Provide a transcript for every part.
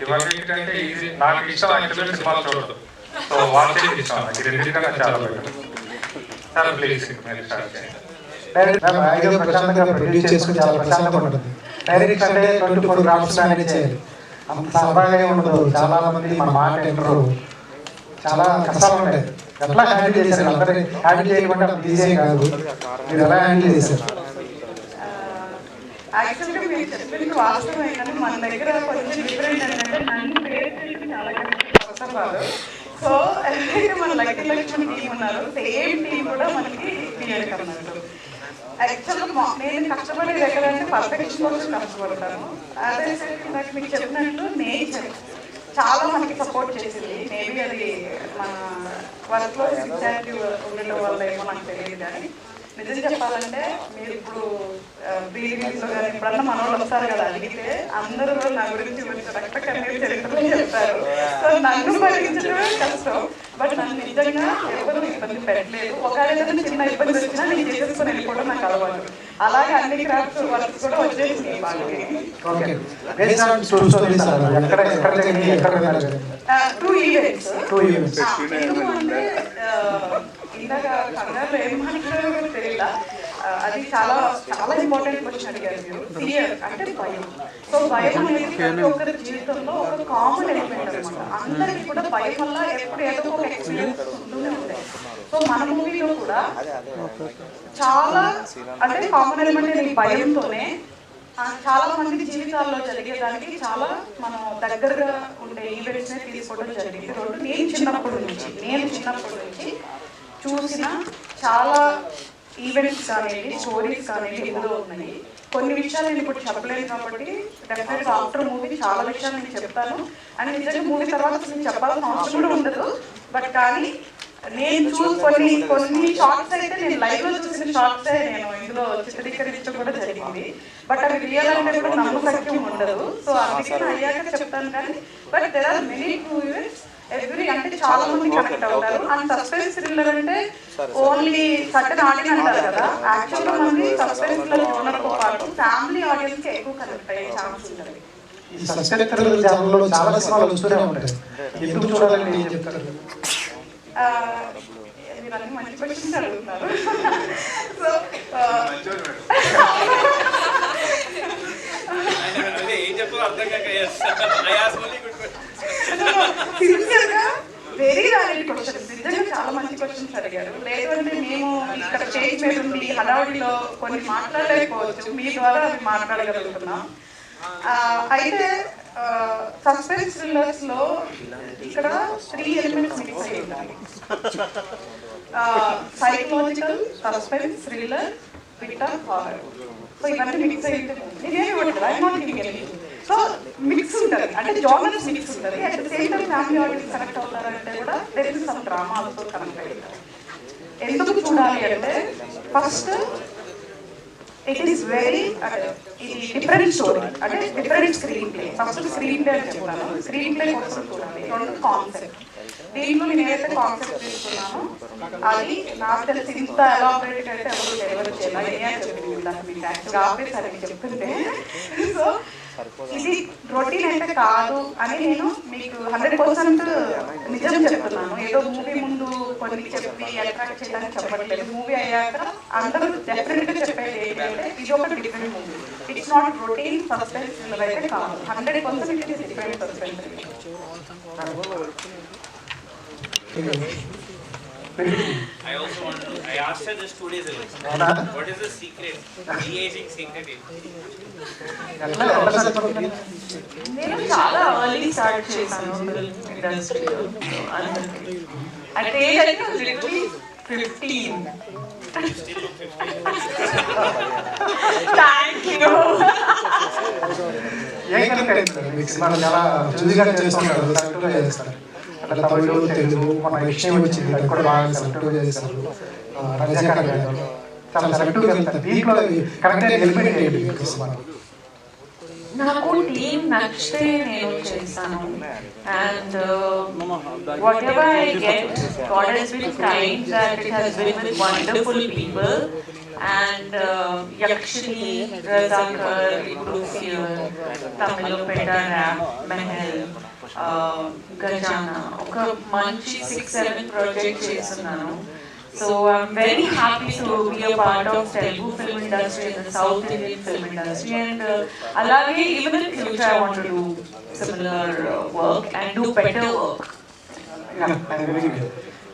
ఇవాళ ఏంటంటే ఇది నాకు ఇష్టం యాక్చువల్గా సినిమాలు చూడదు. సో వాచింగ్ ఇష్టం, ఇది రెండింటిగా నాకు చాలా బెటర్. చాలా ప్లీజ్ మీరు స్టార్ట్ చేయండి. ప్రశాంతంగా ప్రొడ్యూస్ చేసుకుని చాలా ప్రశాంతంగా ఉంటుంది. డైరెక్ట్ అంటే 24 గ్రామ్స్ మేనేజ్ చేయాలి, అంత సరదాగా ఉండదు. చాలా మంది మన మాట వినరు, చాలా కష్టాలు ఉంటాయి. ఎట్లా హ్యాండిల్ చేశారు? అందరినీ హ్యాండిల్ చేయకుండా అంత ఈజీ కాదు, మీరు ఎలా హ్యాండిల్ చేశారు? యాక్చువల్గా మీరు చెప్పింది వాస్తవమే, కానీ మన దగ్గర కొంచెం డిఫరెంట్ ఏంటంటే నన్ను పేరు చాలా అవసరం కాదు. సో ఎవరైతే మన లక్కీ లక్ష్మణ్ టీం ఉన్నారు, సేమ్ టీం కూడా మనకి క్లియర్ అన్నట్టు. యాక్చువల్గా నేను కష్టపడేది ఎక్కడంటే పర్ఫెక్షన్ కోసం కష్టపడతాను. అదే నాకు మీకు చెప్పినట్లు నేచర్ చాలా మనకి సపోర్ట్ చేసింది. మేబీ అది మన వర్క్లో సిన్సియారిటీ ఉండడం వల్ల ఏమో నాకు తెలియదు. కానీ నిజం చెప్పాలంటే మీరు ఇప్పుడు ప్రీవియస్లో కానీ ఎప్పుడన్నా మన వాళ్ళు వస్తారు కదా అడిగితే అందరూ నా గురించి రక్త కన్నీరు చరిత్రలో చెప్తారు. సో నన్ను భరించడమే కష్టం, బట్ నన్ను నిజంగా ఎవరు ఇబ్బంది పెట్టలేదు. ఒకవేళ చిన్న ఇబ్బంది వచ్చినా నేను చేసేసుకొని వెళ్ళిపోవడం నాకు అలవాటు. అలాగే అన్ని క్రాఫ్ట్స్ వర్క్స్ కూడా వచ్చేసింది బాగా. 2 ఈవెంట్స్. ఎందుకంటే ఇందాక కంగారులో ఏం మాట్లాడారో కూడా తెలియదా, అది చాలా చాలా ఇంపార్టెంట్ క్వశ్చన్ అడిగారు మీరు. ఫియర్ అంటే భయం. సో భయం అనేది ప్రతి ఒక్కరి జీవితంలో ఒక కామన్ ఎలిమెంట్ అనమాట. అందరికీ కూడా భయం వల్ల ఎప్పుడు ఏదో ఒక ఎక్స్పీరియన్స్ ఉంటూనే ఉంటాయి. సో మన మూవీలో కూడా చాలా అంటే కామన్ ఎలిమెంట్ ఈ భయంతోనే చాలా మంది జీవితాల్లో జరిగేదానికి చాలా మనం దగ్గరగా ఉండే ఈవెంట్స్ తీసుకోవడం జరిగింది. నేను చిన్నప్పటి నుంచి చూసిన చాలా ఈవెంట్స్ కానివ్వండి, స్టోరీస్ కానివ్వండి ఇందులో ఉన్నాయి. కొన్ని విషయాలు నేను ఇప్పుడు చెప్పలేను కాబట్టి డెఫినెట్గా ఆఫ్టర్ మూవీ చాలా విషయాలు నేను చెప్తాను. అండ్ నిజంగా మూవీ తర్వాత నేను చెప్పాల్సిన అవసరం కూడా ఉండదు. బట్ కానీ నేను కొన్ని షార్ట్స్ అయితే నేను లైవ్లో చూసిన షార్ట్సే నేను ఇందులో చిత్రీకరించడం కూడా జరిగింది. బట్ అవి రియల్ అంటే కూడా నమ్మకం ఉండదు. సో అందుకని అయ్యాక చెప్తాను. కానీ but there are many events every అంటే చాలా మంది కనెక్ట్ అవుతారు. అండ్ సస్పెన్స్ థ్రిల్లర్ అంటే ఓన్లీ సర్టన్ ఆడియన్స్ అంటారు కదా, యాక్చువల్గా మనకి సస్పెన్స్ థ్రిల్లర్తో పాటు ఫ్యామిలీ ఆడియన్స్ కి ఎక్కువ కనెక్ట్ అయ్యే ఛాన్స్ ఉంటుంది. ఈ సస్పెన్స్ థ్రిల్లర్ జానర్లో చాలా సినిమాలు వస్తూనే ఉంటాయి, ఎందుకు చూడాలని ఏం చెప్తారు? మీరు అన్ని మంచి క్వశ్చన్స్ అడుగుతున్నారు. సో సిన్సియర్గా వెరీ వ్యాలిడ్ క్వశ్చన్స్, నిజంగా చాలా మంచి క్వశ్చన్స్ అడిగారు. లేదు అంటే మేము ఇక్కడ స్టేజ్ మీద ఉండి హడావుడిలో కొన్ని మాట్లాడలేకపోవచ్చు, మీ ద్వారా అవి మాట్లాడగలుగుతున్నాం. అయితే సస్పెన్స్ థ్రిల్లర్స్ లో ఇక్కడ 3 ఎలిమెంట్స్ మిక్స్ అయ్యి ఉంటాయి. Psychological, suspense, thriller, bit of horror. So ఇవన్నీ మిక్స్ అయితే సో మిక్స్ ఉంటుంది, అంటే జానర్స్ మిక్స్ ఉంటుంది. At the same time family audience connect అవుతారంటే కూడా there is some drama also connect అవుతారు. ఎందుకు చూడాలి అంటే ఫస్ట్ ఇట్ ఈస్ వెరీ ఇది డిఫరెంట్ స్టోరీ, అంటే different screenplay. First screenplay అని చెప్తాను. స్క్రీన్ ప్లే కోసం చూడాలి. 2 కాన్సెప్ట్. దీంట్లో నేను ఏదైతే కాన్సెప్ట్ తీసుకున్నానో అది నాకు తెలిసి ఇంత ఎలాబరేట్ అయితే ఎవరు చేయాలి అని చెప్పింది దాన్ని మీకు యాక్చువల్గా ఆపేసి అని చెప్తుంటే. సో ఇది రొటీన్ అయితే కాదు అని నేను మీకు 100% నిజం చెప్తున్నాను. ఏదో మూవీ ముందు కొన్ని చెప్పి అట్రాక్ట్ చేయడానికి చెప్పట్లేదు. మూవీ అయ్యాక అందరూ డెఫినెట్గా చెప్పేది ఏంటంటే ఇది ఒక different movie. It's not routine suspense thriller అయితే కాదు, 100% it is different suspense thriller. I also want to. I asked her this 2 days ago. What is the secret? De-aging secret. నేను చాలా ఎర్లీ స్టార్ట్ చేశాను ఫిల్మ్ ఇండస్ట్రీలో. అంటే age అయితే literally 15. Thank you. చాలా చూసిగా చేస్తున్నారు, సెలెక్ట్గా చేస్తారు. అట్లా తమిళ, తెలుగు, మన విషయం వచ్చింది అది కూడా బాగా సెలెక్ట్గా చేస్తారు. రజాకర్ గారు చాలా సెలెక్ట్గా వెళ్తారు. దీంట్లో కరెక్ట్ ఎలిమెంట్ ఏంటి? నాకు టీమ్ నచ్చితే నేను చేస్తాను. And whatever I get, God has been kind that it has been with wonderful people. And Yakshini, Razakar, Lucia, Tamil, Peta, Mahal, Gajana ఒక మంచి 6-7 ప్రాజెక్ట్ చేస్తున్నాను. So I'm very happy to be a part of Telugu film industry and the South Indian film industry, and alage even in future I want to do similar work and do better work.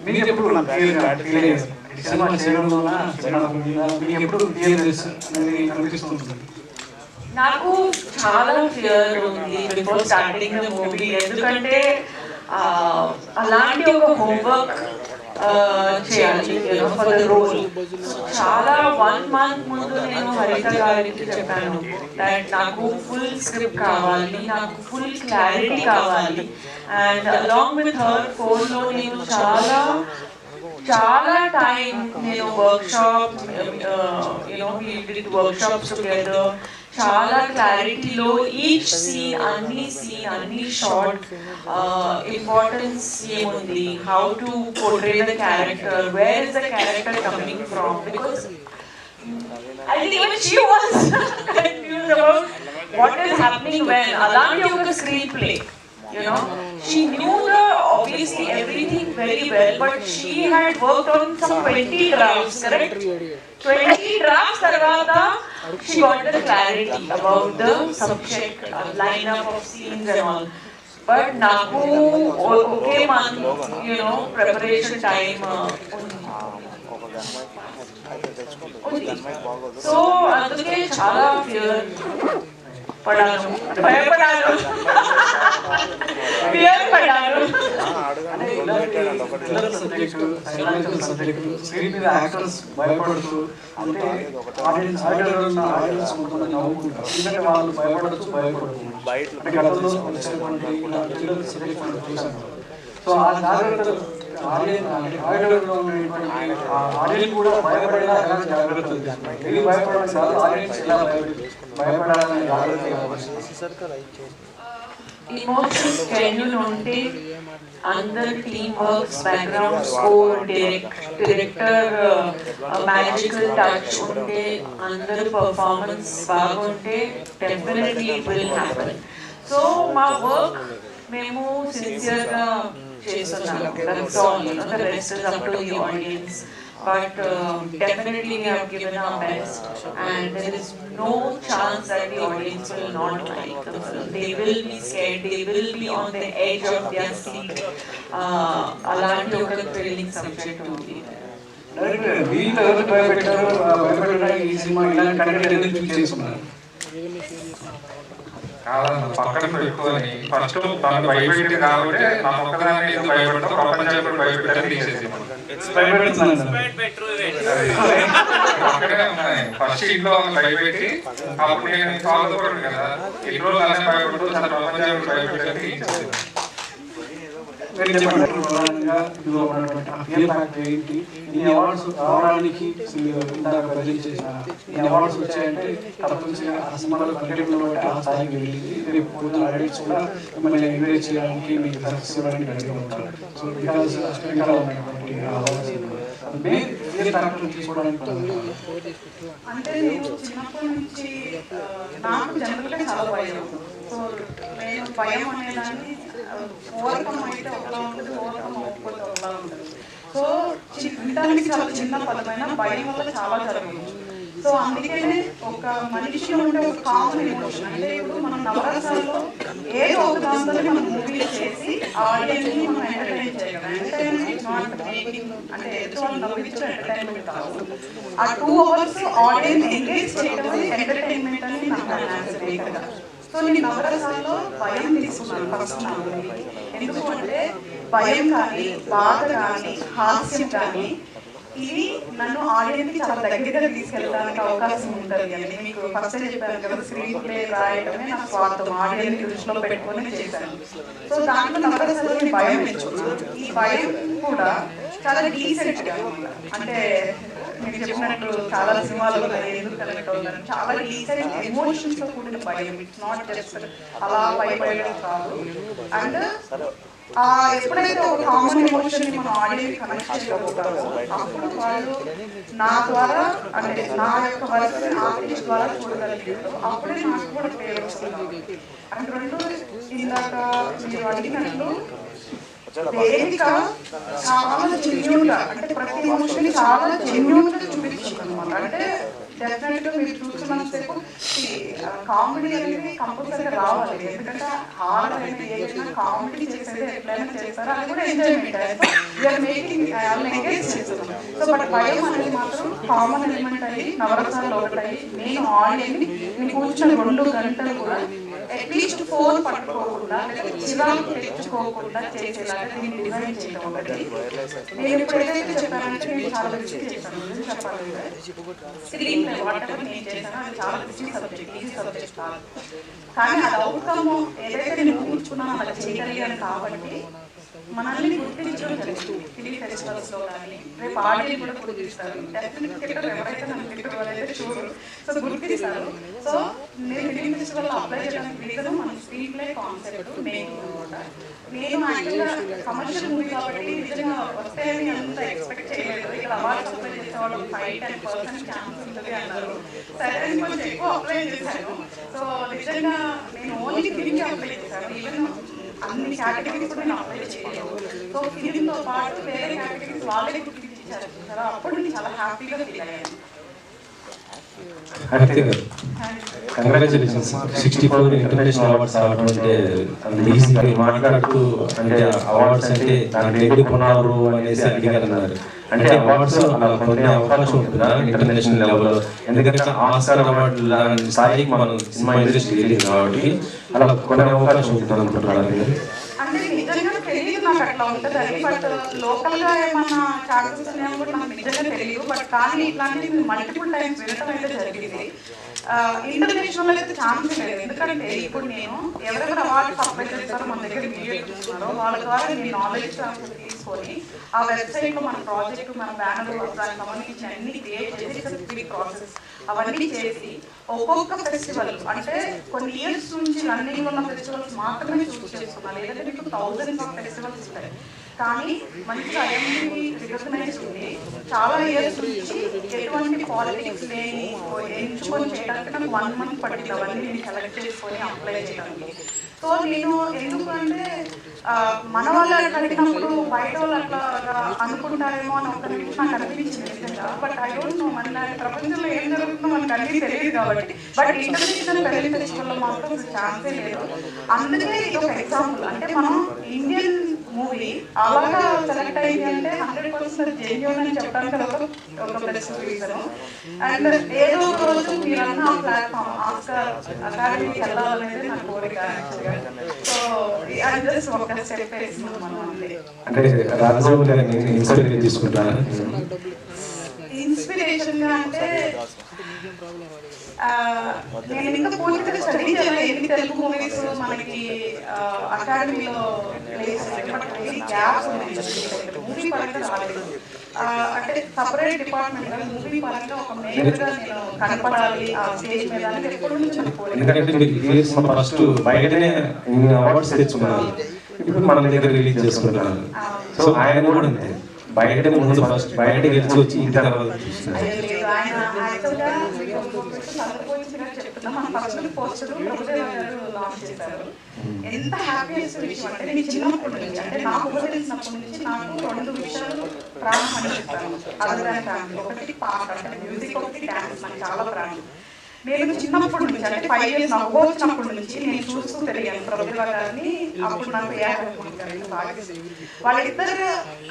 మీకు ఎప్పుడు cinema చేయడంలోనా మీకు ఎప్పుడు అనిపిస్తుంది? నాకు చాలా fear ఉంది before starting the movie, ఎందుకంటే అలాంటి ఒక హోంవర్క్ చేయాలి ఫర్ ద రోల్. చాలా 1 month ముందు నేను హరిత గారికి చెప్పాను దట్ నాకు ఫుల్ స్క్రిప్ట్ కావాలి, నాకు ఫుల్ క్లారిటీ కావాలి. అండ్ అలాంగ్ విత్ హర్ ఫోన్లో నేను చాలా టైం నేను వర్క్షాప్ వర్క్షాప్స్ టుగెదర్, చాలా క్లారిటీలో ఈచ్ సీన్ అన్ని షార్ట్ ఇంపార్టెన్స్ ఏముంది, how to portray the character, where is the character coming from, because I think even she was confused about what is happening when అలాంటి ఒక screen play. She knew obviously everything very well, but she had worked on some 20 drafts, correct? 20 drafts tarvata she got the clarity about the subject, lineup of scenes and all. But naku okay man, preparation time so aduke chala fear పడాను, భయపడాను, fear పడాను. స్క్రీన్ మీద actors భయపడుతూ అంటే audience కొంతమంది నవ్వుకుంటారు, ఎందుకంటే వాళ్ళు భయపడచ్చు అంటే గతంలో చూసాను. సో ఆ జాగ్రత్తలు ఆడియన్స్ కూడా భయపడేలా ఎలాంటి జాగ్రత్తలు ఇది భయపడడం కాదు, ఆడియన్స్ ఎలా భయపడాలని జాగ్రత్త. ఇమోషన్స్ జెన్యూన్ ఉంటే అందరు team works, background score, director magical touch ఉంటే, అందరు పర్ఫార్మెన్స్ బాగుంటే definitely it will happen. So మా వర్క్ మేము సిన్సియర్గా చేస్తున్నాము. That's all. The rest is up to the audience. But definitely we have given our best, and there is no chance that the audience will not like the film. They will be scared. They will be on the edge of their seat. Alanti oka thrilling subject only. వీళ్ళు ఎవరు భయపెట్టడానికి ఈ cinema ఇలాంటి content ఎందుకు చేస్తున్నారు? కాదన్న పక్కన పెట్టుకొని ఫస్ట్ తను భయపెట్టి కాబట్టి నా ఒక్కదాన్ని ఎందుకు భయపెడతావు, ప్రపంచాన్ని కూడా భయపెట్టని తీసేసి పక్కనే ఉన్నాయి. ఫస్ట్ ఇంట్లో భయపెట్టి అప్పుడు నేను ఫాలో కూడా కదా, ఎన్ని రోజులు అలానే భయపడుతూ తన ప్రపంచాన్ని భయపెట్టని తీసేసి. ఇన్ని అవార్డ్స్ రావడానికి ఇందాక ప్రజెంట్ చేసిన ఇన్ని అవార్డ్స్ వచ్చాయంటే తప్పనిసరిగా ఆ సినిమాలో కంటెంట్లో బట్టి ఆ స్థాయికి వెళ్ళింది. రేపు పొద్దున ఆడియన్స్ కూడా మిమ్మల్ని ఎంకరేజ్ చేయడానికి మీకు సక్సెస్ ఇవ్వడానికి రెడీగా ఉంటారు. సో బికాస్ ఇంకా ఉన్నటువంటి అవార్డ్స్ తీసుకోవడానికి అంటే నేను చిన్నప్పటి నుంచి నాకు జనరల్గా చాలా భయం. సో నేను భయం అనేదాన్ని ఓవర్కమ్ అయితే ఒకలా ఉంటుంది, ఓవర్కమ్ అవ్వకపోతే ఒకలా ఉంటుంది. సో వినడానికి చాలా చిన్న పదమైన భయం వల్ల చాలా జరుగుతుంది. సో అందుకనే ఒక మనిషిలో ఉండే ఒక కామన్ ఎమోషన్ అంటే ఇప్పుడు మనం నవరసాల్లో ఏదో ఒక దాంతో మనం మూవీలు చేసి ఆడియన్స్ని మనం ఎంటర్టైన్ చేయగలం. ఎంటర్టైన్మెంట్ నాట్ మేకింగ్ అంటే ఎదురు వాళ్ళు నవ్వించడం ఎంటర్టైన్మెంట్ కాదు. ఆ 2 hours ఆడియన్స్ ఎంగేజ్ చేయడం ఎంటర్టైన్మెంట్ అని నాకు ఆన్సర్ వేయగల. సో నేను నవరసాల్లో భయం తీసుకున్నాను ఫస్ట్ నా మూవీ. ఎందుకు అంటే భయం కానీ, బాధ కానీ, హాస్యం కానీ ఇవి నన్ను ఆడియన్స్కి చాలా దగ్గరగా తీసుకెళ్ళడానికి అవకాశం ఉంటుంది అని మీకు ఫస్ట్ చెప్పాను కదా. స్క్రీన్ ప్లే రాయడమే నా స్వార్థం, ఆడియన్స్ దృష్టిలో పెట్టుకొని చేశాను. సో దాంట్లో నవరసాలని భయం తెచ్చుకున్నాను. ఈ భయం కూడా చాలా డీసెంట్గా అంటే మీరు చెప్పినట్టు చాలా సినిమాలు ఎందుకు కనెక్ట్ అవుతారు, చాలా డీసెంట్ ఎమోషన్స్ తో కూడిన భయం. ఇట్స్ నాట్ జస్ట్ అలా భయపడడం కాదు. అండ్ ఎప్పుడైతే ఒక కామన్ ఎమోషన్ ని మనం ఆడియన్స్ కనెక్ట్ చేయగలుగుతామో అప్పుడు వాళ్ళు నా ద్వారా అంటే నా యొక్క వర్క్ ఆర్టిస్ట్ ద్వారా చూడగలిగారు. అప్పుడే నాకు కూడా పేరు వస్తుంది. అండ్ రెండు ఇందాక మీరు అడిగినట్లు వేదిక చాలా జెన్యూన్ గా అంటే ప్రతి ఎమోషన్ చాలా జెన్యూన్ గా చూపించింది అనమాట. అంటే డెఫినెట్ గా మీరు చూస్తున్నంతసేపు కామెడీ అనేది కంపల్సరీగా రావాలి. ఎందుకంటే హారర్ అనేది ఏదైనా కామెడీ చేసేది ఎట్లయినా చేస్తారు, అది కూడా ఎంజాయ్మెంట్. వీఆర్ మేకింగ్ ఎంగేజ్ చేస్తున్నాం. సో బట్ భయం అనేది మాత్రం కామన్ ఎలిమెంట్ అయ్యి నవరసాలు ఒకటాయి. నేను ఆడియన్ని నేను కూర్చొని 2 గంటలు కూడా అట్లీస్ట్ ఫోన్ పట్టుకోకుండా చిరాకు తెచ్చుకోకుండా చేసేలాగా దీన్ని డిజైన్ చేయడం ఒకటి. నేను ఇప్పుడు ఏదైతే చెప్పానంటే నేను చాలా రిస్క్ చేశాను. చెప్పాలి స్క్రీన్ ప్లే వాటెవర్ నేను చేశాను అది చాలా రిస్క్ సబ్జెక్ట్, ఈజీ సబ్జెక్ట్ కాదు. కానీ అది అవుట్కమ్ ఏదైతే నేను ఊహించుకున్నానో అలా చేయగలిగాను. కాబట్టి మనల్ని గుర్తించడం జరుగుతుంది ఫిలిం ఫెస్టివల్స్ లో కానీ రేపు ఆడియన్స్ కూడా గుర్తిస్తారు. డెఫినెట్ ఎవరైతే నన్ను తిట్టడం వాళ్ళైతే చూడరు, సో గుర్తిస్తారు. సో నేను ఫిలిం ఫెస్టివల్ లో అప్లై చేయడానికి రీజన్ మన స్క్రీన్ ప్లే కాన్సెప్ట్ మేకింగ్ అనమాట. నేను యాక్చువల్గా కమర్షియల్ మూవీ కాబట్టి నిజంగా వస్తే అంత ఎక్స్పెక్ట్ చేయలేదు. ఇక్కడ అవార్డ్స్ అప్లై చేసేవాళ్ళు 5-10% ఛాన్స్ ఉంటుంది అన్నారు. సరే అని కొంచెం ఎక్కువ అప్లై చేశాను. సో నిజంగా నేను ఓన్లీ ఫిలింకి అప్లై చేశాను. ఈవెన్ అన్ని కేటగిరీస్ కూడా నేను అప్లై చేయలేదు. సో ఫిలింతో పాటు వేరే కేటగిరీస్ వాళ్ళే గుర్తించారు కదా, అప్పుడు నేను చాలా హ్యాపీగా ఫీల్ అయ్యాను. కంగ్రాచులేషన్స్ 64 ఇంటర్నేషనల్ అవార్డ్స్ రావడం అంటే ఈజీగా మాట్లాడుతూ అంటే అవార్డ్స్ అంటే దాంట్లో ఎందుకు ఉన్నారు అనేసి అడిగారన్నారు. అంటే అవార్డ్స్ అలా పొందే అవకాశం ఉంటుందా ఇంటర్నేషనల్ లెవెల్లో? ఎందుకంటే ఆస్కార్ అవార్డు లాంటి స్థాయికి మనం సినిమా ఇండస్ట్రీ వెళ్ళింది కాబట్టి అలా కొనే అవకాశం ఉంటుంది అనుకుంటున్నారు. అంటే నిజంగా తెలియదు నాకు అట్లా ఉంటుందని. బట్ లోకల్ గా ఏమన్నా ఛాన్సెస్ ఉన్నాయో కూడా నాకు నిజంగా తెలియదు. బట్ కానీ ఇట్లాంటివి మల్టిపుల్ టైమ్స్ వినటం అయితే జరిగింది. ఇంటర్నేషనల్ అయితే ఛాన్స్ లేదు. ఎందుకంటే ఇప్పుడు నేను ఎవరెవరు అవార్డ్స్ అప్లై చేస్తారో మన దగ్గర వీడియో చూస్తున్నారో వాళ్ళ ద్వారా నేను నాలెడ్జ్ తీసుకొని ఆ వెబ్సైట్ లో మన ప్రాజెక్ట్ మన బ్యానర్ దానికి సంబంధించిన అన్ని క్రియేట్ చేసి ప్రాసెస్ అవన్నీ చేసి ఒక్కొక్క ఫెస్టివల్ అంటే కొన్ని ఇయర్స్ నుంచి రన్నింగ్ ఉన్న ఫెస్టివల్స్ మాత్రమే చూస్ చేసుకున్నాను. లేదంటే మీకు థౌజండ్స్ ఆఫ్ ఫెస్టివల్స్ ఉంటాయి. కానీ మంచిగా ఐఎండీ రికగ్నైజ్ ఉంది. చాలా ఇయర్స్ నుంచి ఎటువంటి పాలిటిక్స్ లేని ఎంచుకొని చేయడానికి నాకు 1 month పట్టింది అవన్నీ నేను సెలెక్ట్ చేసుకొని అప్లై చేయడానికి. సో నేను ఎందుకంటే మన వాళ్ళు అట్లా అడిగినప్పుడు బయట వాళ్ళు అట్లా అనుకుంటారేమో అని ఒక నిమిషం నాకు అనిపించింది నిజంగా. బట్ ఐ డోంట్ నో మన ప్రపంచంలో ఏం జరుగుతుందో మనకు అన్నీ తెలియదు కాబట్టి. బట్ ఇంటర్నేషనల్ ఫిలిం ఫెస్టివల్లో మాత్రం ఛాన్సే లేదు. అందుకే ఇది ఒక ఎగ్జాంపుల్. అంటే మనం ఇండియన్ మూవీ అలాగా సెలెక్ట్ అయింది అంటే 100% జెన్యూన్ అని చెప్పడానికి ఒక ప్లస్ రీజన్. అండ్ ఏదో ఒక రోజు మీరన్న ప్లాట్ఫామ్ ఆస్కార్ అకాడమీకి వెళ్ళాలనేది నా కోరిక. సో అది జస్ట్ ఒక స్టెప్ వేస్తున్నాం మనం అంతే. అంటే రాజమౌళి గారిని ఇన్స్పిరేషన్ తీసుకుంటారా? ఇన్స్పిరేషన్ గా అంటే నేను ఇంకా పూర్తిగా స్టడీ చేయాలి. ఎన్ని తెలుగు మూవీస్ మనకి అకాడమీలో ప్లేస్ గ్యాప్స్ ఉన్నాయి. మూవీ పరంగా రాలేదు. అంటే సపరేట్ డిపార్ట్మెంట్ గా మూవీ పరంగా ఒక మేజర్ గా నేను కనపడాలి ఆ స్టేజ్ మీద అనేది ఎప్పటి నుంచి అనుకోలేదు. ఎందుకంటే మీరు ఫస్ట్ బయటనే అవార్డ్స్ తెచ్చుకున్నారు, ఇప్పుడు మన దగ్గర రిలీజ్ చేసుకుంటున్నారు. సో ఆయన కూడా అంతే బయట ముందు ఫస్ట్ బయట గెలిచి వచ్చి ఇంటి తర్వాత ఎంత హ్యాపీయెస్ట్ విషయం అంటే నేను చిన్నప్పటి నుంచి అంటే నాకు తెలిసినప్పటి నుంచి నాకు 2 విషయాలు ప్రాణం అని చెప్పాను. అదర్ ఫ్యామిలీ ఒకటి పాట అంటే మ్యూజిక్, ఒకటి డాన్స్ నాకు చాలా ప్రాణం. నేను చిన్నప్పటి నుంచి అంటే 5 years నాకు వచ్చినప్పటి నుంచి నేను చూస్తూ పెరిగాను ప్రతిభా గారిని. అప్పుడు నాకు వాళ్ళిద్దరు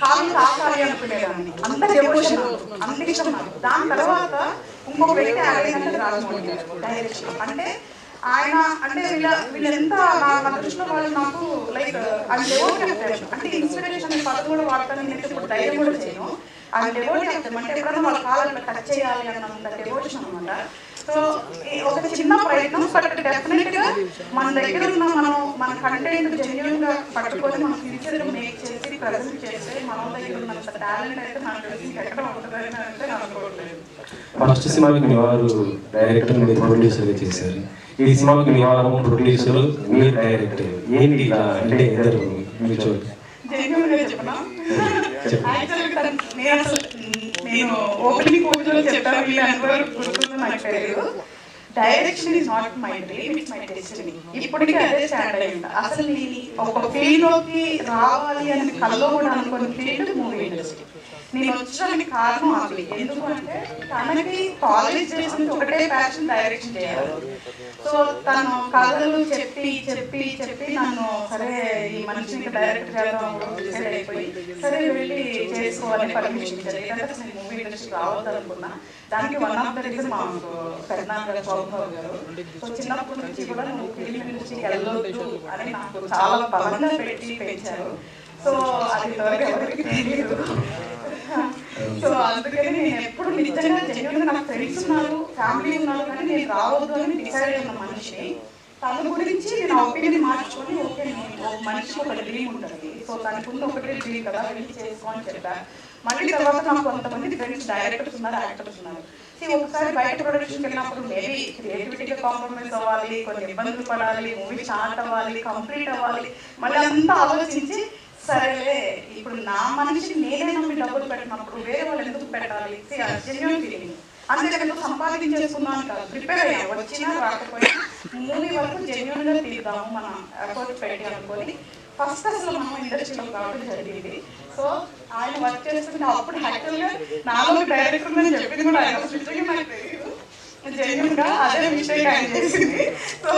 కాలు తాకాలి అనుకునేదాన్ని. అంత డెవోషన్ అంత ఇష్టం నాకు. దాని తర్వాత ఇంకొక వ్యక్తి ఆడేదంటే రాజమౌళి గారు డైరెక్షన్. అంటే ఆయన అంటే వీళ్ళెంత నా దృష్టిలో వాళ్ళు నాకు లైక్ అది డెవోటీ అంటే ఇన్స్పిరేషన్ అనే పదం కూడా వాడతాను. నేను ఇప్పుడు ధైర్యం కూడా చేయను. అది డెవోటీ అంటే ఎప్పుడైనా వాళ్ళ కాళ్ళని టచ్ చేయాలి అన్నంత డెవోషన్ అనమాట. సో ఒక చిన్న ప్రయత్నం, బట్ డెఫినెట్గా మన దగ్గర ఉన్న మన కంటెంట్ జెన్యున్గా పట్టుకొని మనం ఫ్యూచర్లో మేక్ చేసి ప్రజెంట్ చేస్తే మన దగ్గర ఉన్నంత టాలెంట్ అయితే నాకు తెలిసి ఎక్కడ ఉంటుందని అయితే నేను అనుకోవట్లేదు. ఫస్ట్ సినిమాకి మీ వారు డైరెక్టర్ మీరు ప్రొడ్యూసర్గా చేశారు, ఈ సినిమాకి మీ వారు ప్రొడ్యూసర్ మీరు డైరెక్టర్, ఏంటి ఇలా అంటే ఇద్దరు మీరు చూడండి. జెన్యున్గా చెప్పనా, నేను ఓపెనింగ్ పూజలో చెప్పాను వీళ్ళందరూ గుర్తుందో నాకు తెలియదు. Direction is not my dream, it's my destiny. ఇప్పటికీ అదే స్టాండ్ అయి ఉంటా. అసలు నేను ఒక ఫీల్డ్లోకి రావాలి అని కల్లో కూడా అనుకున్న ఫీల్డ్ మూవీ ఇండస్ట్రీ. నేను వచ్చడానికి కారణం అది. ఎందుకు అంటే తనకి కాలేజ్ చేసిన ఒకటే ప్యాషన్ డైరెక్షన్ చేయాలి. సో తను కథలు చెప్పి చెప్పి చెప్పి నన్ను సరే ఈ మనిషిని డైరెక్ట్ చేద్దాం డిసైడ్ అయిపోయి సరే వెళ్ళి చేసుకోవాలని పర్మిషన్ ఇచ్చారు. ఏదంటే అసలు నేను మూవీ ఇండస్ట్రీ రావద్దు అనుకున్నా. దానికి వన్ ఆఫ్ ద రీజన్ మా పెద్దనాన్న గారు, చౌదరావు గారు. సో చిన్నప్పటి నుంచి కూడా నువ్వు ఫిల్మ్ ఇండస్ట్రీకి వెళ్ళొద్దు అని నాకు చాలా బలంగా పెట్టి పెంచారు. సో అది ఇంతవరకు ఎవరికి తెలియదు. సో అందుకని నేను ఎప్పుడు నిజంగా జెన్యున్గా నాకు ఫ్రెండ్స్ ఉన్నారు, ఫ్యామిలీ ఉన్నారు, కానీ నేను రావద్దు అని డిసైడ్ అయిన మనిషి. తన గురించి నేను ఒపీనియన్ మార్చుకొని ఓకే ఒక మనిషికి ఒక డ్రీమ్ ఉంటుంది. సో తనకున్న ఒకటే డ్రీమ్ కదా వెళ్ళి చేసుకో అని చెప్పా. మళ్ళీ తర్వాత నాకు కొంతమంది ఫ్రెండ్స్ డైరెక్టర్స్ ఉన్నారు, యాక్టర్స్ ఉన్నారు. ఒకసారి బయట ప్రొడక్షన్కి వెళ్ళినప్పుడు మేబీ క్రియేటివిటీగా కాంప్రమైజ్ అవ్వాలి, కొన్ని ఇబ్బందులు పడాలి, మూవీ స్టార్ట్ అవ్వాలి, కంప్లీట్ అవ్వాలి, మళ్ళీ అంతా ఆలోచించి సరేలే ఇప్పుడు నా మనిషి నేనే నమ్మి డబ్బులు పెట్టినప్పుడు వేరే వాళ్ళు ఎందుకు పెట్టాలి, జెన్యూన్ ఫీలింగ్. అంతేకాదు సంపాదించేసుకున్నాను కాదు, ప్రిపేర్ అయ్యాను, వచ్చినా రాకపోయినా మూవీ వరకు జెన్యూన్గా తీద్దాము మన ఎఫర్ట్ పెట్టి అనుకొని ఫస్ట్ అసలు మనం ఇండస్ట్రీలో రావడం జరిగింది. సో ఆయన వర్క్ చేస్తుంటే అప్పుడు యాక్చువల్గా నాలో డైరెక్టర్ అని చెప్పింది కూడా ఆయన నిజంగా నాకు తెలియదు, జెన్యూన్గా అదే మిస్టేక్ ఆయన చేసింది. సో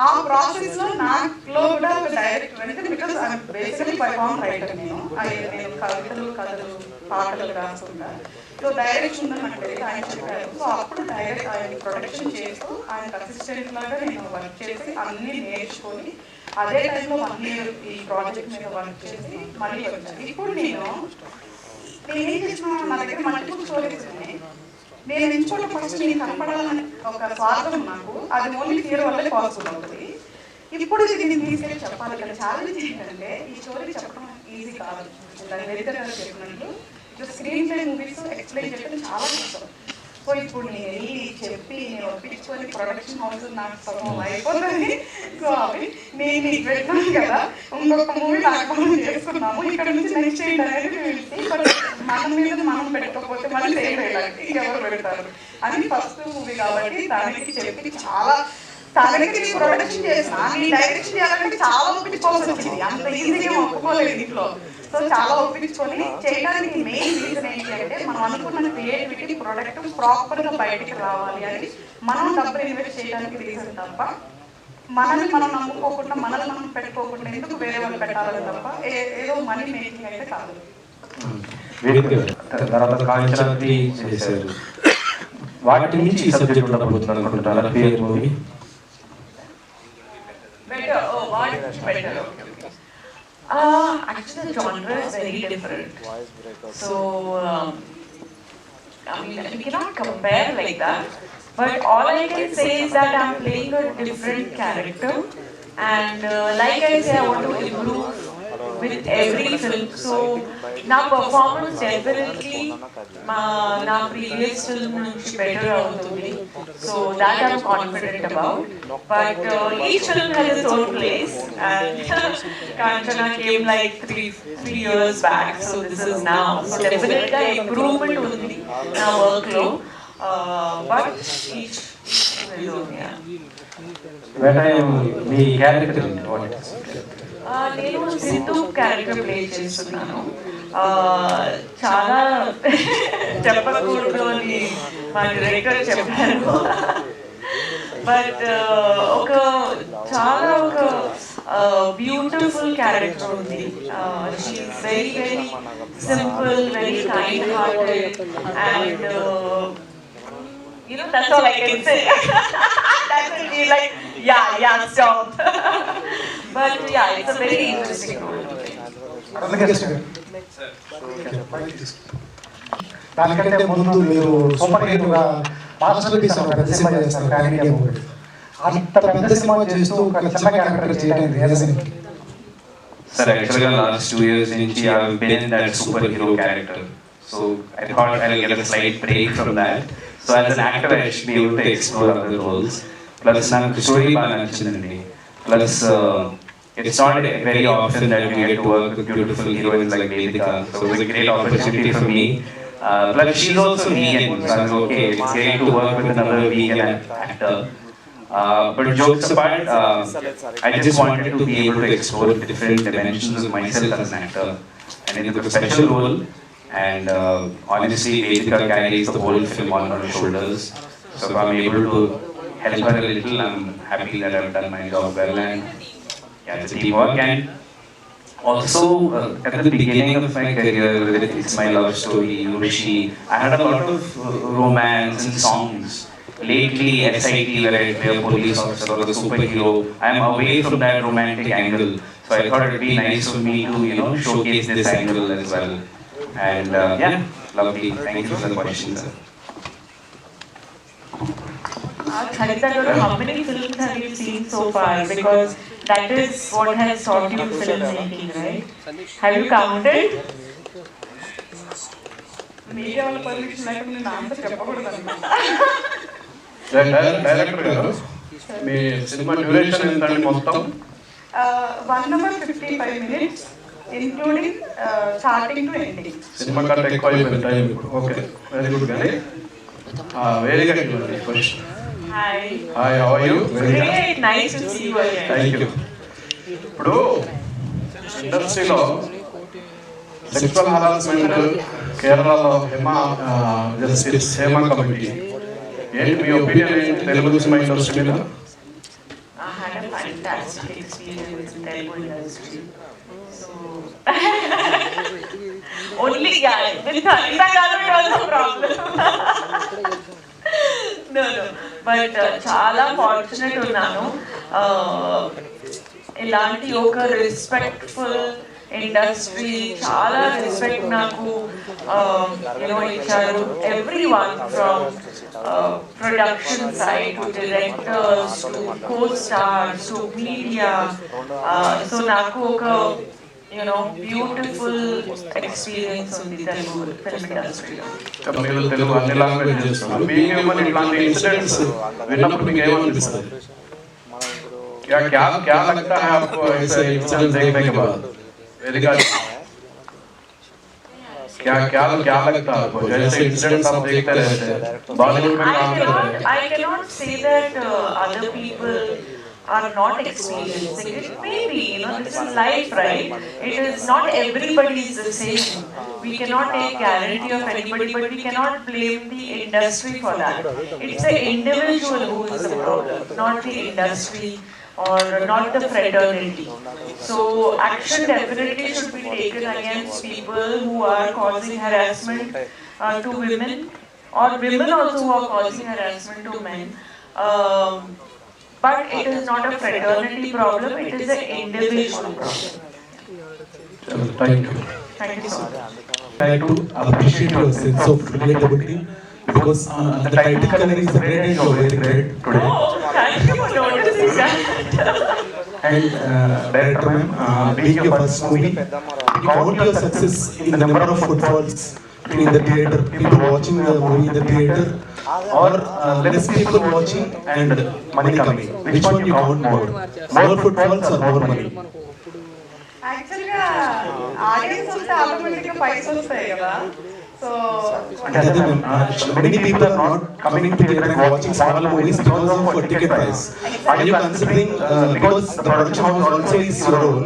ఆ ప్రాసెస్ లో నాలో కూడా ఒక డైరెక్టర్ అనేది, బికాస్ బేసికలీ పర్ఫార్మ్ రైటర్. నేను కవితలు, కథలు, పాటలు రాసుకుంటాను. సో డైరెక్షన్ ఉందని నాకు తెలియదు, ఆయన చెప్పారు. సో అప్పుడు డైరెక్ట్ ఆయన ప్రొడక్షన్ చేస్తూ ఆయనకు అసిస్టెంట్ లాగా నేను వర్క్ చేసి అన్నీ నేర్చుకొని అదే టైంలో 1 year ఈ ప్రాజెక్ట్ మీద వర్క్ చేసి మళ్ళీ వచ్చాను. ఇప్పుడు నేనేం చేసిన, నా దగ్గర మల్టిపుల్ స్టోరీస్ ఉన్నాయి. నేను ఎంచుకోవడం ఫస్ట్ నేను కనపడాలని ఒక స్వార్థం నాకు, అది ఓన్లీ ఫియర్ వల్లే పాసిబుల్ అవుతుంది. ఇప్పుడు ఇది నేను తీసుకెళ్ళి చెప్పాలి కదా. ఛాలెంజ్ ఏంటంటే ఈ స్టోరీ చెప్పడం ఈజీ కాదు. దాని వెరిటర్ గారు చెప్పినట్లు స్క్రీన్ ప్లే మూవీస్ ఎక్స్ప్లెయిన్ చేయడం చాలా కష్టం. సో ఇప్పుడు నేను వెళ్ళి చెప్పి నేను ఒప్పించుకొని ప్రొడక్షన్ హౌస్ నాకు సగం అయిపోతుంది. సో అవి నేను నీకు పెట్టాను కదా, ఇంకొక మూవీ నాకు చేసుకున్నాము, ఇక్కడ నుంచి నెక్స్ట్ ఏంటి అనేది తెలిసి మన మీద మనం పెట్టకపోతే మళ్ళీ ఇంకెవరు పెడతారు అని ఫస్ట్ మూవీ కాబట్టి దానికి చెప్పి చాలా తనకి ప్రొడక్షన్ చేసిన నీ డైరెక్షన్ చేయాలంటే చాలా ఒప్పించుకోవాల్సి వచ్చింది. అంత ఈజీగా ఒప్పుకోలేదు ఇంట్లో. సో చాలా ఒప్పించుకొని చేయడానికి మెయిన్ రీజన్ ఏంటి అంటే మనం అనుకున్న క్రియేటివిటీ ప్రొడక్ట్ ప్రాపర్గా బయటికి రావాలి అని మనం డబ్బులు ఇన్వెస్ట్ చేయడానికి రీజన్ తప్ప మనల్ని మనం నమ్ముకోకుండా మనల్ని మనం పెట్టుకోకుండా ఎందుకు వేరే వాళ్ళు పెట్టాలని తప్ప ఏదో మనీ మేకింగ్ అయితే కాదు. తర్వాత కాంచనాద్రి చేశారు, వాటి నుంచి ఈ సబ్జెక్ట్ ఉండబోతుంది అనుకుంటున్నారా పేరు movie? Actually, the genre is very different. So, I mean, we cannot compare like that. But all I can say is that I'm playing a different character, and like I say, I want to improve with every film. So, now performance definitely, now previous film better అవుతుంది. So that I'm confident about. But each film has its own place, and Kanchana came like three years back. So this is now. So definitely improvement ఉంది నా workload. But each will do, yeah. Me character నేను Sindhu character play చేస్తున్నాను. చాలా చెప్పకూడదు అని మా director చెప్పారు. But చాలా బ్యూటిఫుల్ క్యారెక్టర్ ఉంది. She is very very simple, very kind hearted, and that's all I can say. That will be like, yeah, stop. But yeah, it's a very interesting role. దానికంటే ముందు మీరు super హీరోగా master piece ఒక పెద్ద cinema చేస్తారు pan India movie. అంత పెద్ద cinema చేస్తూ ఒక చిన్న క్యారెక్టర్ చేయడానికి రీజన్ ఏంటి? Sir, actually, last 2 years I've been in that superhero character. So I thought I'll get a slight break from that. So as an actor, I should be able to explore other roles. Plus, the story balance. Plus, it's not very often that we get to work with beautiful heroines like Vedika. So it's a great opportunity for me. Plus, she's also vegan. So I was okay. It's great to work with another vegan actor. But jokes apart, I just wanted to be able to explore different dimensions of myself as an actor. And it was a special role. And honestly, Vedika carries the whole film on her shoulders. So if I'm able to help her a little, I'm happy that I've done my job well. And yeah, it's a teamwork. And also, at the beginning of my career, with It's My Love Story, Urishi, I had a lot of romance and songs. Lately, SIT, where I play a police officer or a superhero, I'm away from that romantic angle. So I thought it would be nice for me to, showcase this angle as well. And yeah, lovely. Thank you for the question, sir. Khalida, how many films have you seen so far? Because that is what has taught you filmmaking, right? Have you counted? Media వాళ్ళ permission లేకుండా నేను answer చెప్పకూడదు అనమాట. Director గారు, మీ cinema duration ఎంత మొత్తం? 1 hour 55 minutes, including starting to ending. Cinema కంటే ఎక్కువ అయిపోయింది టైం. Okay, very good. కానీ very good question. Hi. Hi, how are you? Great, nice to see you again. Thank you. ఇప్పుడు ఇండస్ట్రీలో సెక్షువల్ హరాస్మెంట్ కేరళలో justice Hema committee, ఏంటి మీ opinion ఏంటి తెలుగు సినిమా ఇండస్ట్రీ మీద? I had a fantastic experience in Telugu industry. So only with Khalida garu it was a problem. No, but చాలా fortunate ఉన్నాను. ఇలాంటి ఒక రెస్పెక్ట్ఫుల్ ఇండస్ట్రీ, చాలా రెస్పెక్ట్ నాకు ఇచ్చారు. Every one from production side to directors to co stars to media. So నాకు ఒక beautiful experience ఉంది తెలుగు ఫిల్మ్ ఇండస్ట్రీలో. మీరు తెలుగు అన్ని లాంగ్వేజ్ చేస్తున్నారు. మీకేమని ఇట్లాంటి ఇన్సిడెంట్స్ విన్నప్పుడు మీకు ఏమనిపిస్తుంది? क्या लगता है आपको ऐसे इंसिडेंट देखने के बाद? वेदिका, क्या लगता है आपको जैसे इंसिडेंट्स आप देखते रहते हैं बॉलीवुड में काम कर रहे हैं? I cannot say that other people are not experiencing it. Maybe this is life, right? It is not everybody is the same. We cannot take guarantee of anybody, but we cannot blame the industry for that. It's the individual who is the problem, not the industry or not the fraternity. So action definitely should be taken against people who are causing harassment to women, or women also who are causing harassment to men. But it is not a fraternity problem, it is an individual problem. Thank you. Thank you so much. I to appreciate your sense of relatability, because the title color is red and you're very red today. Oh, thank you for noticing that. And director ma'am, being your first movie, count your success in the number of footfalls in the theatre, people watching the movie in the theatre, or less people watching and money coming. Which one you count more? More footfalls or more money? యాక్చువల్గా audience వస్తే ఆటోమేటిక్గా పైసలు వస్తాయి కదా. So many people are not coming to theatre and watching small movies because of ticket price. Are you considering because the production house also is your own?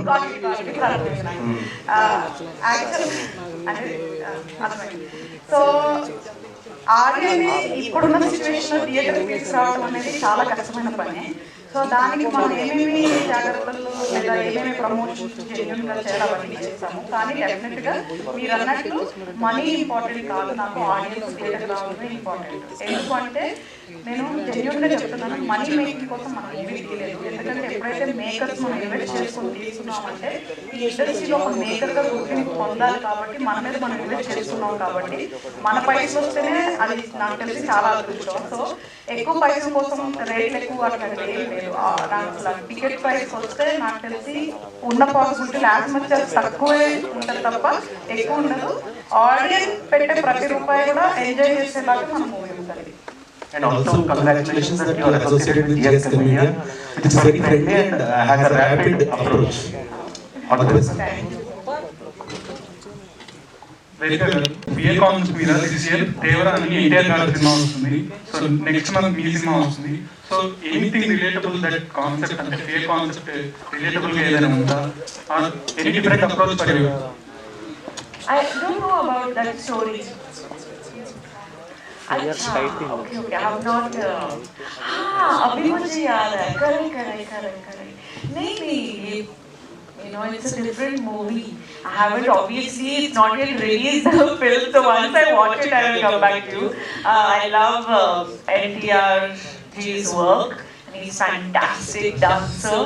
So ఆడియోని ఇప్పుడున్న situation theatre తీసుకురావడం అనేది చాలా కష్టమైన పని. సో దానికి మనం ఏమేమి జాగ్రత్తలు లేదా ఏమేమి ప్రమోషన్స్ జెన్యున్గా చేయాలి అవన్నీ చేస్తాము. కానీ డెఫినెట్గా మీరు అన్నట్టు మనీ ఇంపార్టెంట్ కాదు, నాకు ఆడియన్స్ థియేటర్ రావడమే ఇంపార్టెంట్. ఎందుకంటే నేను జెన్యున్గా చెప్తున్నాను, మనీ మేకింగ్ కోసం మనం ఏమీ తీయలేదు. ఎందుకంటే ఎప్పుడైతే మేకర్స్ మనం ఇన్వెస్ట్ చేసుకొని తీసుకున్నామంటే ఈ ఇండస్ట్రీలో ఒక మేకర్గా గుర్తింపు పొందాలి కాబట్టి మన మీద మనం ఇన్వెస్ట్ చేసుకున్నాం కాబట్టి మన పైసలు వస్తేనే అది నాకు తెలిసి చాలా అదృష్టం. సో ఎక్కువ పైసల కోసం రేట్లు ఎక్కువ అట్లా ఏం లేదు. నాకు టికెట్ ప్రైస్ వస్తే నాకు తెలిసి ఉన్న పాసిబిలిటీ యాజ్ మచ్ తక్కువే ఉంటుంది తప్ప ఎక్కువ ఉండదు. ఆడియన్స్ పెట్టే ప్రతి రూపాయి కూడా ఎంజాయ్ చేసేలాగా మన మూవీ ఉంటుంది. And also congratulations that you are associated with GSK Media, which is very friendly and has a rapid approach. All the best. Very good. PL concept మీద దిస్ ఇయర్ దేవరా అని ఎన్టీఆర్ గారి సినిమా వస్తుంది. సో నెక్స్ట్ మంత్ మీ సినిమా వస్తుంది. So anything relatable that concept అంటే PL concept relatable గా ఏదైనా ఉందా? Any different approach for you? I don't know about that story. अच्छा, okay, I have not. अभी मुझे याद है. Correct. नहीं, you know, it's a different movie. I haven't, obviously, it's not yet released the film. So once I watch it, I will come back to you. I love NTR's work, and he's fantastic dancer.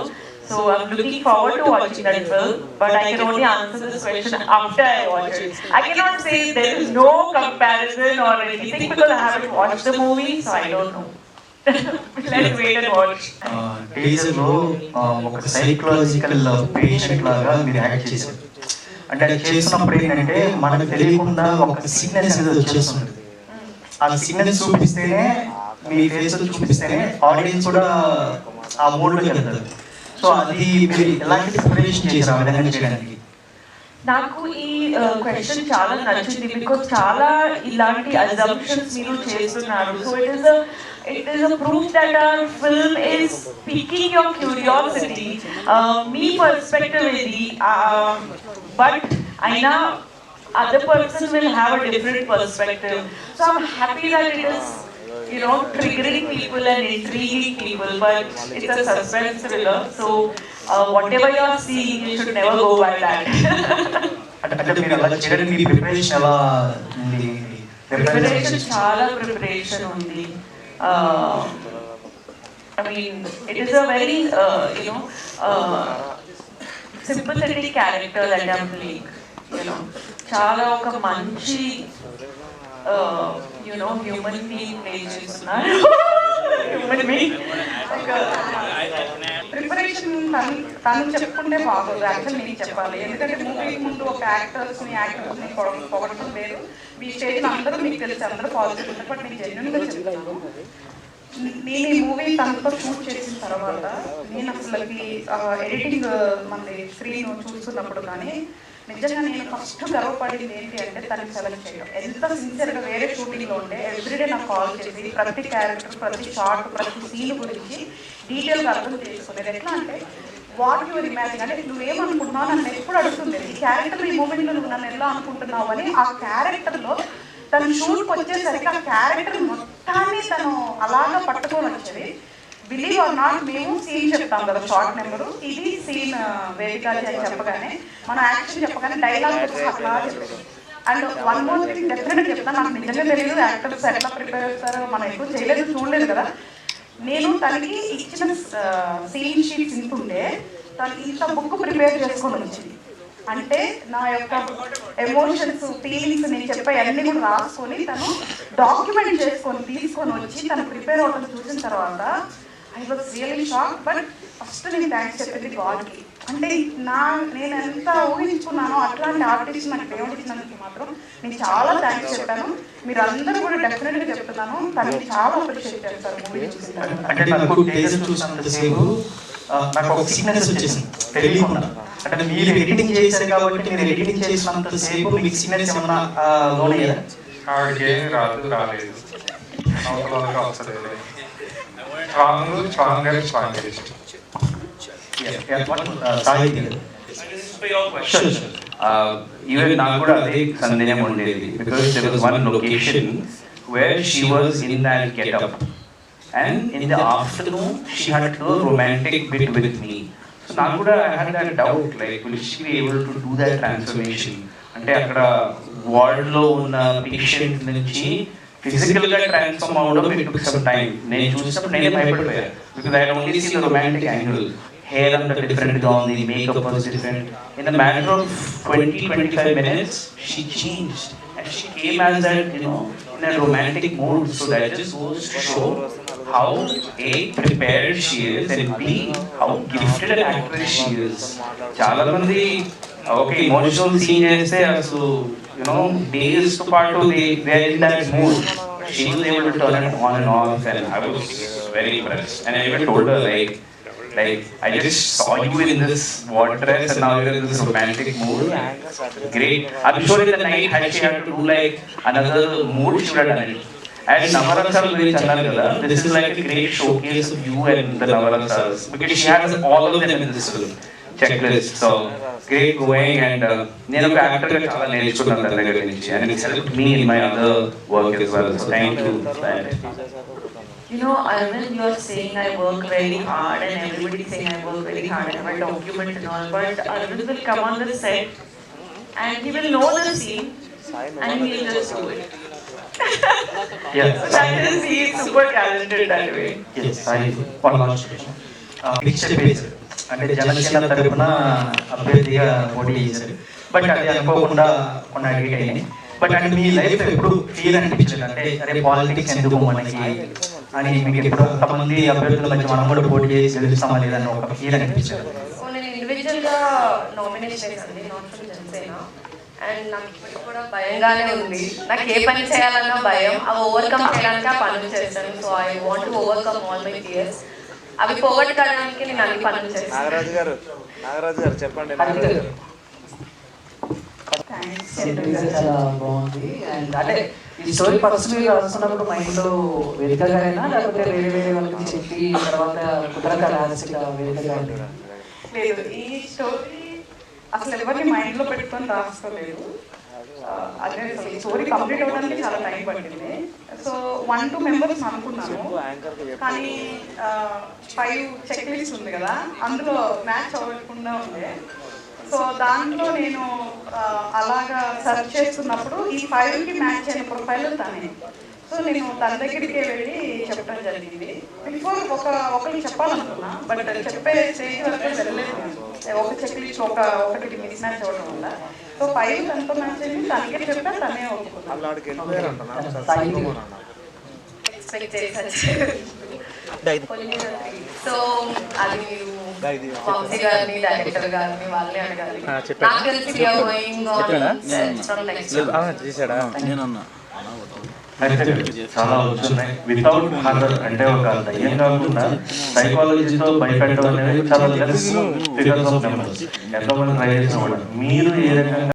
So I'm looking forward to watching that film, but I can only answer this question after I watch it. I cannot say there is no comparison or anything because I haven't watched the movie, so I don't know. Let's wait and watch. టీజర్లో ఒక psychological patient లాగా మీరు act చేశారు. అంటే అది చేస్తున్నప్పుడు ఏంటంటే మనకు తెలియకుండా ఒక సిగ్నల్స్ అనేది వచ్చేస్తుంది. ఆ సిగ్నల్స్ చూపిస్తేనే మీ ఫేస్ చూపిస్తేనే ఆడియన్స్ కూడా ఆ మోడ్లోకి వెళ్తారు. సో అది మీరు ఎలాంటి ప్రిపరేషన్ చేశారు ఆ విధంగా చేయడానికి? నాకు ఈ క్వశ్చన్ చాలా నచ్చింది బికాజ్ చాలా ఇలాంటి అజంప్షన్స్ మీరు చేస్తున్నారు. So it is a proof that our film is piquing your curiosity. Me perspective ఇది but aina other person will have a different perspective. So I'm happy that it is, you know, triggering people and intriguing people, but it's a suspense thriller. So whatever you are seeing, you should never go by that. అంటే మీరు అలా చేయడానికి మీ preparation ఎలా ఉంది? Preparation చాలా preparation ఉంది. I mean, it is a very, you know, sympathetic character that I'm playing. You know, చాలా ఒక మంచి, you know, human being play చేస్తున్నారు. Human being. ప్రిపరేషన్ తను చెప్పుకుంటే బాగోదు, యాక్చువల్ నేను చెప్పాలి. ఎందుకంటే మూవీకి ముందు ఒక యాక్టర్స్ని పొగడటం వేరు. మీ స్టేజ్లో అందరూ మీకు తెలిసి అందరూ పాజిటివ్ ఉంటారు. బట్ నేను జెన్యున్గా చెప్తున్నాను, నేను ఈ మూవీ తనతో షూట్ చేసిన తర్వాత నేను అసలుకి ఎడిటింగ్ మన స్క్రీన్ చూస్తున్నప్పుడు కానీ నిజంగా నేను ఫస్ట్ గర్వపడింది ఏంటి అంటే తనకి సెలెక్ట్ చేయడం. ఎంత సిన్సియర్గా వేరే షూటింగ్లో ఉంటే ఎవ్రీడే నాకు కాల్ చేసి ప్రతి క్యారెక్టర్, ప్రతి షార్ట్, ప్రతి సీన్ గురించి డీటెయిల్గా అర్థం చేసుకునేది. ఎట్లా అంటే వాట్ యువర్ ఇమాజిన్, అంటే నువ్వేమనుకుంటున్నావు నన్ను ఎప్పుడు అడుగుతుంది, ఈ క్యారెక్టర్ ఈ మూమెంట్లో నువ్వు నన్ను ఎలా అనుకుంటున్నావు అని. ఆ క్యారెక్టర్లో తను షూట్కి వచ్చేసరికి ఆ క్యారెక్టర్ మొత్తాన్ని తను అలాగా పట్టుకొని వచ్చేది. బిలీవ్ ఆర్ నాట్, మేము సీన్ చెప్తాం కదా, షార్ట్ నెంబరు, ఇది సీన్ వేదికాలి అని చెప్పగానే మనం యాక్షన్ చెప్పగానే డైలాగ్ అట్లా చెప్పేది. అండ్ వన్ మోర్ థింగ్ డెఫినెట్గా చెప్తాను, నాకు నిజంగా తెలియదు యాక్టర్స్ ఎట్లా ప్రిపేర్ అవుతారో, మనం ఎక్కువ చేయలేదు, చూడలేదు కదా. నేను తనకి ఇచ్చిన సీన్ షీట్స్ ఇంటుంటే తను ఇంత బుక్ ప్రిపేర్ చేసుకొని వచ్చింది. అంటే నా యొక్క ఎమోషన్స్, ఫీలింగ్స్ నేను చెప్పే అన్నీ కూడా రాసుకొని తను డాక్యుమెంట్ చేసుకొని తీసుకొని వచ్చి తను ప్రిపేర్ అవ్వడం చూసిన తర్వాత I was really shock. But first నేను థ్యాంక్స్ చెప్పింది గాడ్కి. అంటే నేను ఎంత ఊహించుకున్నానో అట్లాంటి ఆర్టిస్ట్ నాకు దేవుడు ఇచ్చినందుకు మాత్రం నేను చాలా థ్యాంక్స్ చెప్పాను. మీరు అందరూ కూడా డెఫినెట్గా చెప్తున్నాను, తనని చాలా అప్రిషియేట్ చేస్తారు మూవీ చూసిన. అంటే నాకు టేజర్ చూసినంతసేపు నాకు ఒక సిగ్నల్స్ వచ్చేసింది తెలియకుండా. అంటే మీరు ఎడిటింగ్ చేశారు కాబట్టి మీరు ఎడిటింగ్ చేసినంతసేపు మీకు సిగ్నల్స్ ఏమన్నా లోనయ్యారా? ఆవిడకి ఏమి రాలేదు, వస్తుంది. Even నాకు కూడా అదే సందేహం ఉండేది, because there was one location where she was in that getup. and in the afternoon she had to do a romantic bit with me. So నాకు కూడా I had that doubt, like will she be able to do that transformation? అంటే అక్కడ వార్డ్లో ఉన్న patient నుంచి ఫిజికల్గా transform అవ్వడం it took some time. నేను చూసినప్పుడు నేనే భయపడిపోయాను, because I only see the romantic angle. Hair అంతా డిఫరెంట్గా ఉంది, makeup was different. In the matter of 20-25 minutes she changed and she came as that, you know, in a romantic mood. So that just goes to show how A, prepared she is, and B, how gifted an actress she is. చాలా మంది ఒక emotional scene చేస్తే అసలు you know days తో పాటు they are in that mood. She was able to turn it on and off, and I was very impressed. And I even told her like I just saw you in this white dress and now you're in this romantic mood. Great. I'm sure in the night had she had to do like another mood, she would have done it. And Navarasalu guరించి అన్నారు కదా, this is like a great showcase of you and the Navarasalas, because she has all of them in this film checklist. So great going, and నేను ఒక actor గా చాలా నేర్చుకున్నాను తన దగ్గర నుంచి, and it's helped me in my other work as well. So thank you. You know, Arvind, you are saying I work very hard, and everybody saying I work very hard, and I document and all. But Arvind will come on the set, and he will know the scene, and he will just do it. Yes. So that is, he is super talented that way. Yes, one last question. Picture page. అంటే జనసేన తరపున అభ్యర్థిగా పోటీ చేశారు, but అది అనుకోకుండా కొన్ని అడిగేట్ అయ్యాయి. But అంటే మీ లైఫ్ ఎప్పుడు ఫీల్ అనిపించలేదు, అంటే అరే పాలిటిక్స్ ఎందుకు మనకి అని మీకు ఎప్పుడు కొంతమంది అభ్యర్థుల మధ్య మనం కూడా పోటీ చేసి గెలుస్తామా లేదని ఒక ఫీల్ అనిపించలేదు? నేను ఇండివిజువల్గా నామినేషన్ చేశాను, నాట్ ఫ్రమ్ జనసేన. అండ్ నాకు ఇప్పటికి కూడా భయంగానే ఉంది. నాకు ఏ పని చేయాలన్నా భయం, అవి ఓవర్కమ్ చేయడానికి ఆ పనులు చేస్తాను. So I want to overcome all my fears. అవి పోగొట్టుకోవడానికి నేను అన్ని పనులు చేస్తాను. నాగరాజు గారు చెప్పండి. చాలా బాగుంది. అండ్ అంటే ఈ స్టోరీ పర్సనల్ గా రాస్తున్నప్పుడు మైండ్లో వేదికగానైనా లేకపోతే వేరే వేరే వాళ్ళకి చెప్పి తర్వాత కుదరక రాసిక వేదికగా? లేదు, ఈ స్టోరీ అసలు ఎవరిని మైండ్లో పెట్టుకొని రాసుకోలేదు. అదే ఈ స్టోరీ కంప్లీట్ అవ్వడానికి చాలా టైం పట్టింది. సో 1-2 మెంబర్స్ అనుకున్నాను, కానీ 5 చెక్ లిస్ట్ ఉంది కదా, అందులో మ్యాచ్ అవ్వకుండా ఉండే. సో దాంట్లో నేను అలాగా సెర్చ్ చేస్తున్నప్పుడు ఈ 5కి మ్యాచ్ అయిన ప్రొఫైల్ తనే. సో నేను తన దగ్గరికి వెళ్ళి చెప్పడం జరిగింది. బిఫోర్ ఒకరికి చెప్పాలనుకున్నా, బట్ చెప్పే స్టేజ్ వరకు వెళ్ళలేదు. ఒక చెక్ లిస్ట్ ఒకటి మిస్ మ్యాచ్ అవ్వడం వల్ల. సో 5 తనతో మ్యాచ్ అయింది, తనకే చెప్పా, తనే ఎక్స్పెక్ట్ చేశారు. సో అది మీరు వంశీ గారిని, డైరెక్టర్ గారిని వాళ్ళని అడగాలి. నాకు తెలిసి చాలా వచ్చున్నాయి వితౌట్ హారర్, అంటే ఒక దయ్యం కాకుండా సైకాలజీతో భయపెట్టడం అనేది చాలా లెస్ ఫిగర్స్ ఆఫ్ నెంబర్స్. ఎంతో మంది ట్రై చేసిన వాళ్ళు మీరు ఏ రకంగా